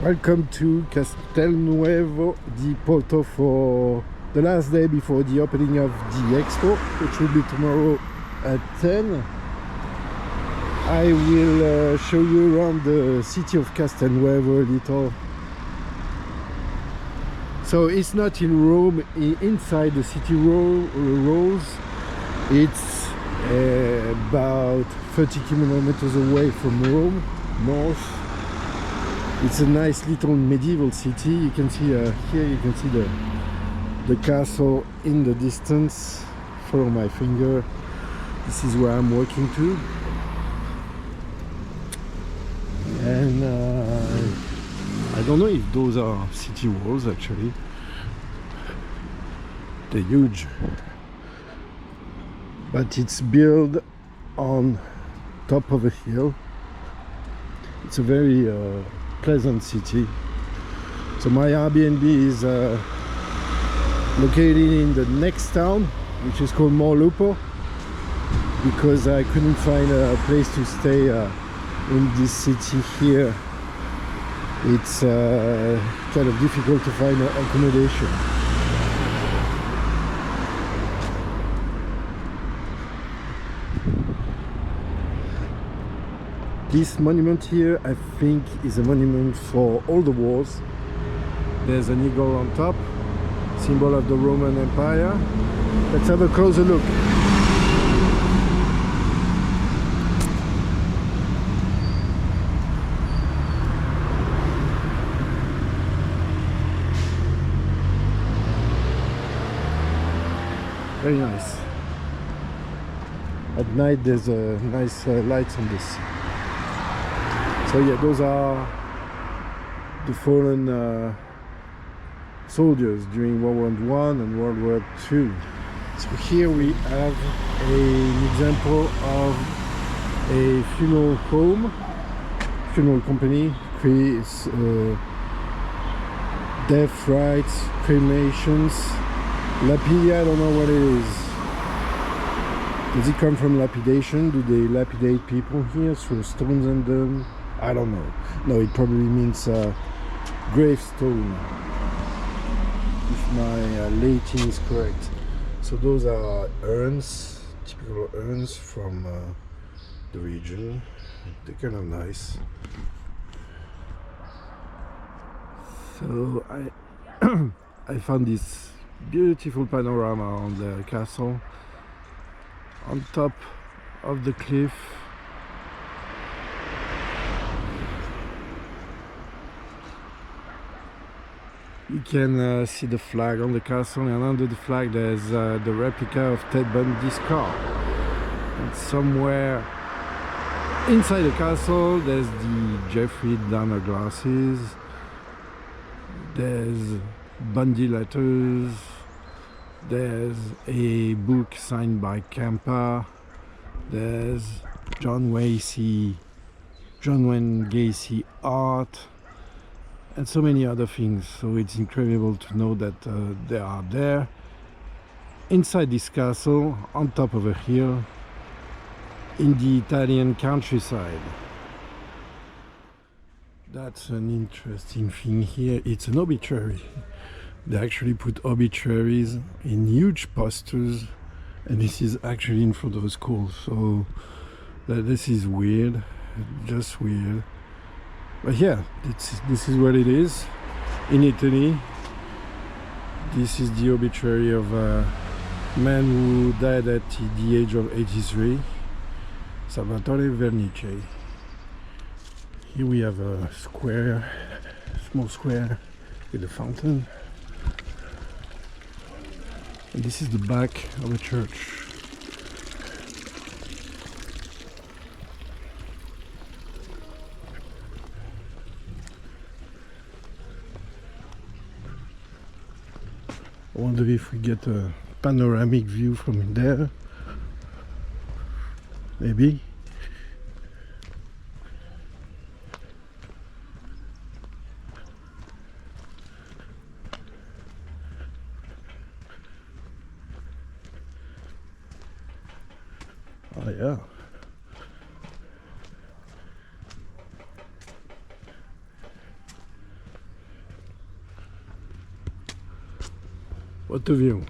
Welcome to Castelnuovo di Porto for the last day before the opening of the expo, which will be tomorrow at 10. I will show you around the city of Castelnuovo a little. So it's not in Rome, inside the city walls. It's about 30 kilometers away from Rome, north. It's a nice little medieval city. You can see here, you can see the castle in the distance. Follow my finger. This is where I'm walking to. And I don't know if those are city walls actually. They're huge. But it's built on top of a hill. It's a very pleasant city. So my Airbnb is located in the next town, which is called Morlupo, because I couldn't find a place to stay in this city here. It's kind of difficult to find accommodation. This monument here, I think, is a monument for all the wars. There's an eagle on top, symbol of the Roman Empire. Let's have a closer look. Very nice. At night there's a nice lights on this. So yeah, those are the fallen soldiers during World War I and World War II. So here we have an example of a funeral home, funeral company, creates death rites, cremations, lapidia. I don't know what it is. Does it come from lapidation? Do they lapidate people here, throw stones in them? I don't know. No, it probably means gravestone, if my Latin is correct. So those are urns, typical urns from the region. They're kind of nice. So I found this beautiful panorama on the castle, on top of the cliff. You can see the flag on the castle, and under the flag there's the replica of Ted Bundy's car. And somewhere inside the castle there's the Jeffrey Dahmer glasses, there's Bundy letters, there's a book signed by Campa, there's John Wayne Gacy art, and so many other things. So it's incredible to know that they are there inside this castle on top of a hill in the Italian countryside. That's an interesting thing here. It's an obituary. They actually put obituaries in huge posters, and this is actually in front of a school. So this is weird, just weird. But yeah, this is what it is in Italy. This is the obituary of a man who died at the age of 83, Salvatore Vernice. Here we have a square, small square with a fountain. And this is the back of a church. I wonder if we get a panoramic view from there. Maybe. Oh yeah. What a view.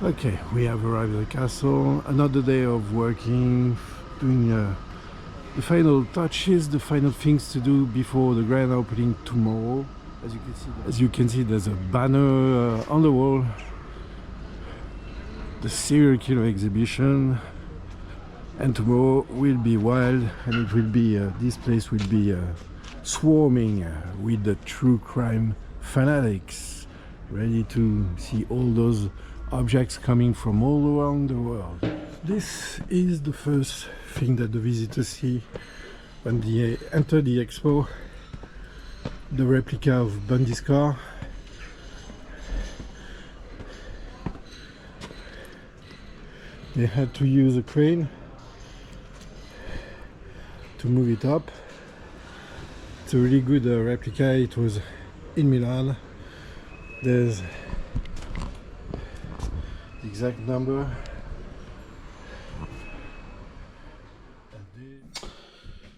Okay, we have arrived at the castle. Another day of working, doing the final touches, the final things to do before the grand opening tomorrow. As you can see, there's a banner on the wall. The serial killer exhibition, and tomorrow will be wild, and it will be this place will be swarming with the true crime fanatics, ready to see all those objects coming from all around the world. This is the first thing that the visitors see when they enter the expo. The replica of Bundy's car. They had to use a crane to move it up. It's a really good replica. It was in Milan. There's the exact number.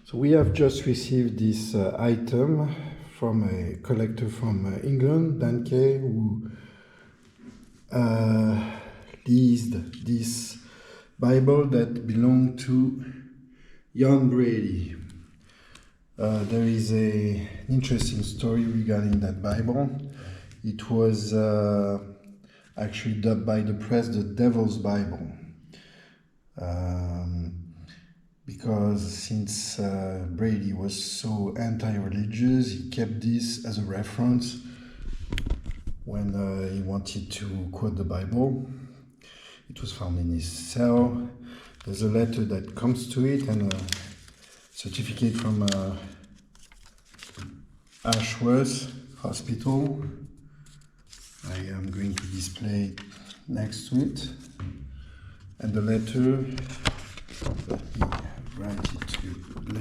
So we have just received this item from a collector from England, Dan Kay, who leased this Bible that belonged to John Brady. There is an interesting story regarding that Bible. It was actually dubbed by the press the Devil's Bible. Because since Brady was so anti-religious, he kept this as a reference when he wanted to quote the Bible. It was found in his cell. There's a letter that comes to it and a certificate from Ashworth Hospital. I am going to display it next to it. And the letter, let me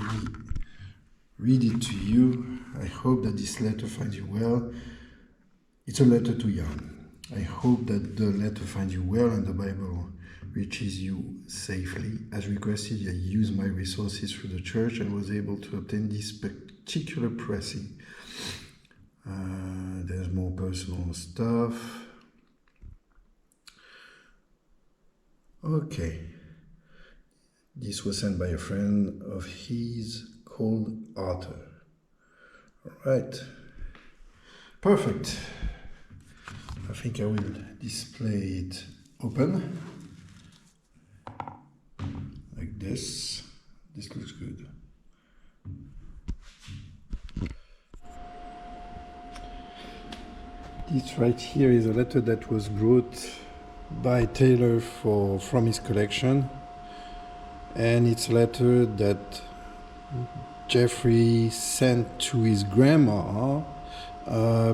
read it to you. I hope that this letter finds you well. It's a letter to Jan. I hope that the letter finds you well and the Bible reaches you safely. As requested, I used my resources through the church and was able to obtain this particular pressing. There's more personal stuff. Okay. This was sent by a friend of his called Arthur. All right. Perfect. I think I will display it open. Like this. This looks good. This right here is a letter that was brought by Taylor from his collection. And it's a letter that Jeffrey sent to his grandma,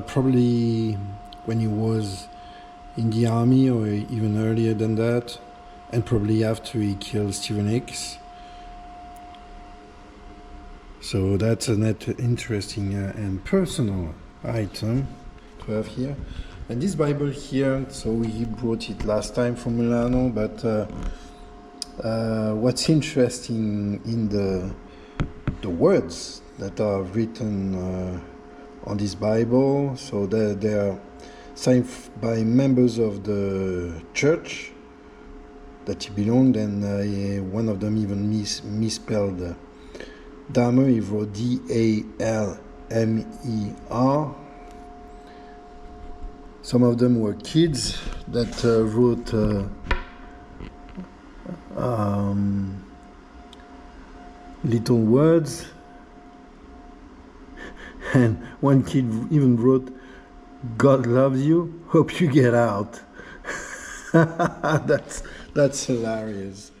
probably when he was in the army or even earlier than that, and probably after he killed Stephen Hicks. So that's an interesting and personal item to have here. And this Bible here, so he brought it last time from Milano, but what's interesting in the words that are written on this Bible, so they are signed by members of the church that he belonged, and one of them even misspelled Dahmer. He wrote D-A-L-M-E-R. Some of them were kids that wrote little words, and one kid even wrote, "God loves you, hope you get out." That's hilarious.